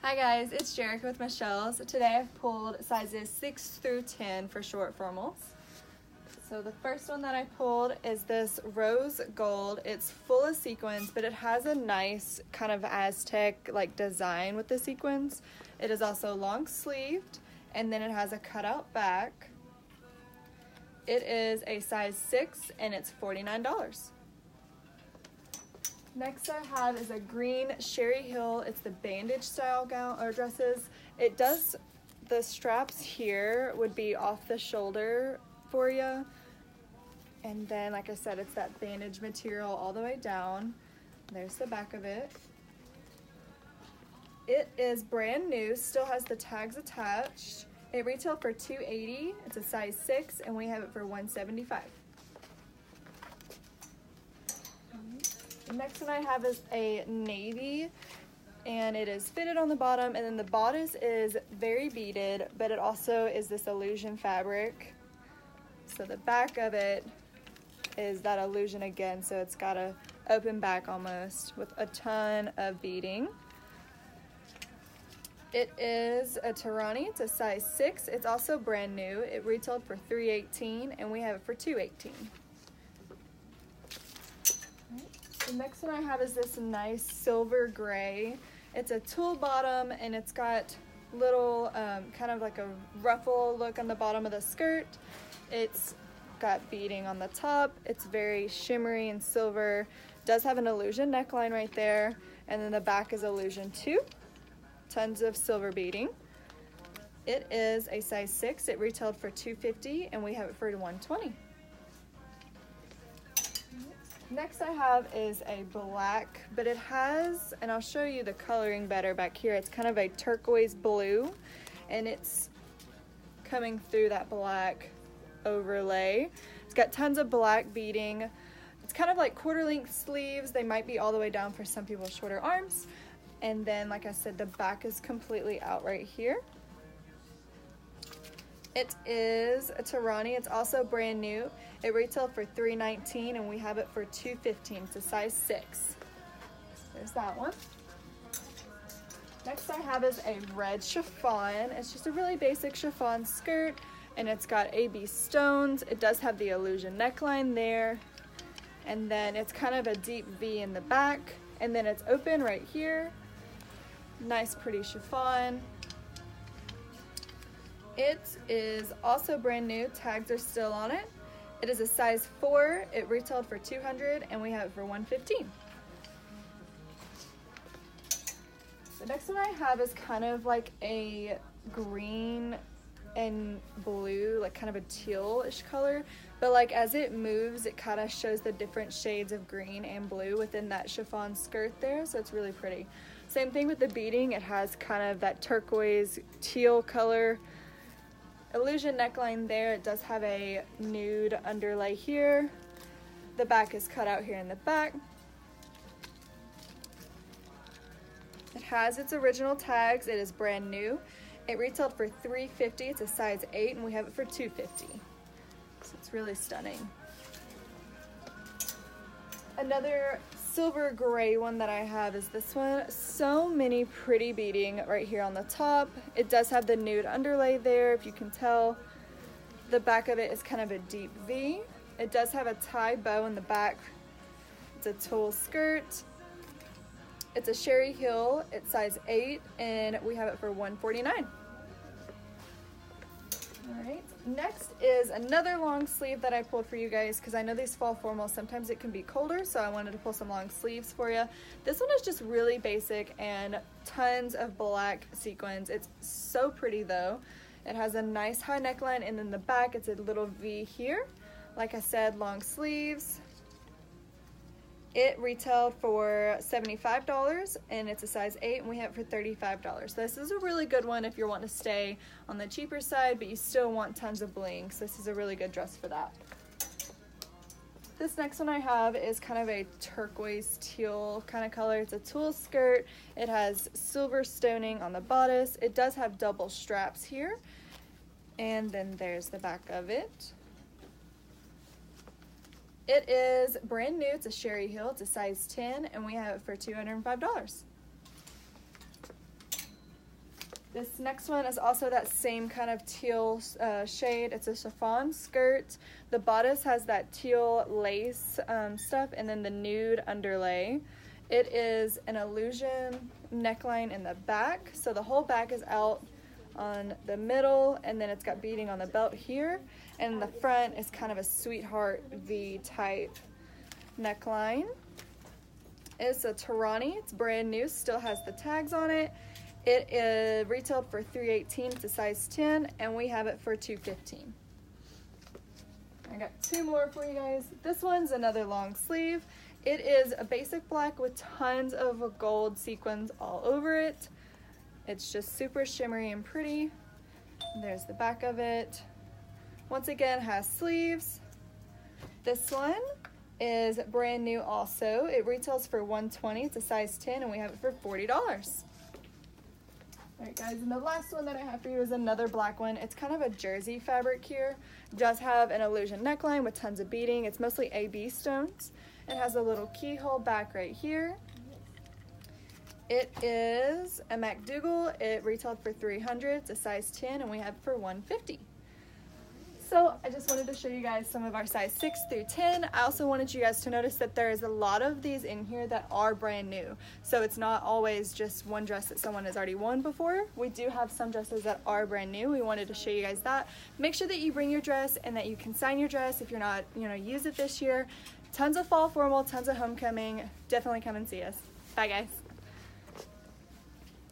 Hi guys, it's Jerica with Michelle's. Today I've pulled sizes 6 through 10 for short formals. So the first one that I pulled is this rose gold. It's full of sequins, but it has a nice kind of Aztec like design with the sequins. It is also long sleeved, and then it has a cutout back. It is a size 6 and it's $49. Next I have is a green Sherry Hill. It's the bandage style gown or dresses. The straps here would be off the shoulder for you. And then, like I said, it's that bandage material all the way down. There's the back of it. It is brand new, still has the tags attached. It retailed for $280. It's a size 6 and we have it for $175. The next one I have is a navy, and it is fitted on the bottom, and then the bodice is very beaded, but it also is this illusion fabric. So the back of it is that illusion again, so it's got a open back almost with a ton of beading. It is a Tarani. It's a size 6. It's also brand new. It retailed for $318 and we have it for $218. The next one I have is this nice silver gray. It's a tulle bottom and it's got little kind of like a ruffle look on the bottom of the skirt. It's got beading on the top. It's very shimmery and silver. It does have an illusion neckline right there, and then the back is illusion too. Tons of silver beading. It is a size 6. It retailed for $250 and we have it for $120. Next I have is a black, but it has, and I'll show you the coloring better back here, it's kind of a turquoise blue, and it's coming through that black overlay. It's got tons of black beading. It's kind of like quarter length sleeves. They might be all the way down for some people with shorter arms. And then, like I said, the back is completely out right here. It is a Tarani. It's also brand new. It retailed for $319 and we have it for $215. It's a size 6. There's that one. Next I have is a red chiffon. It's just a really basic chiffon skirt, and it's got AB stones. It does have the illusion neckline there, and then it's kind of a deep V in the back, and then it's open right here. Nice pretty chiffon. It is also brand new. Tags are still on it. It is a size 4. It retailed for $200 and we have it for $115. The next one I have is kind of like a green and blue, like kind of a tealish color, but like as it moves it kind of shows the different shades of green and blue within that chiffon skirt there, so it's really pretty. Same thing with the beading. It has kind of that turquoise teal color. Illusion neckline there. It does have a nude underlay here. The back is cut out here in the back. It has its original tags. It is brand new. It retailed for $350. It's a size 8 and we have it for $250. So it's really stunning. Another silver gray one that I have is this one. So many pretty beading right here on the top. It does have the nude underlay there, if you can tell. The back of it is kind of a deep V. It does have a tie bow in the back. It's a tulle skirt. It's a Sherry Hill. It's size 8 and we have it for $149. Alright, next is another long sleeve that I pulled for you guys because I know these fall formals, sometimes it can be colder, so I wanted to pull some long sleeves for you. This one is just really basic and tons of black sequins. It's so pretty though. It has a nice high neckline, and then the back it's a little V here. Like I said, long sleeves. It retailed for $75 and it's a size 8 and we have it for $35. This is a really good one if you're wanting to stay on the cheaper side but you still want tons of bling, so this is a really good dress for that. This next one I have is kind of a turquoise teal kind of color. It's a tulle skirt. It has silver stoning on the bodice. It does have double straps here, and then there's the back of it. It is brand new. It's a Sherry Hill. It's a size 10 and we have it for $205. This next one is also that same kind of teal shade. It's a chiffon skirt. The bodice has that teal lace stuff and then the nude underlay. It is an illusion neckline in the back. So the whole back is out on the middle, and then it's got beading on the belt here. And the front is kind of a sweetheart V type neckline. It's a Tarani. It's brand new, still has the tags on it. It is retailed for $318. It's a size 10, and we have it for $215. I got two more for you guys. This one's another long sleeve. It is a basic black with tons of gold sequins all over it. It's just super shimmery and pretty. There's the back of it. Once again, has sleeves. This one is brand new also. It retails for $120. It's a size 10, and we have it for $40. Alright guys, and the last one that I have for you is another black one. It's kind of a jersey fabric here. It does have an illusion neckline with tons of beading. It's mostly AB stones. It has a little keyhole back right here. It is a MacDougall. It retailed for $300. It's a size 10, and we have it for $150. So I just wanted to show you guys some of our size 6 through 10. I also wanted you guys to notice that there is a lot of these in here that are brand new. So it's not always just one dress that someone has already worn before. We do have some dresses that are brand new. We wanted to show you guys that. Make sure that you bring your dress and that you consign your dress if you're not, use it this year. Tons of fall formal, tons of homecoming. Definitely come and see us. Bye guys.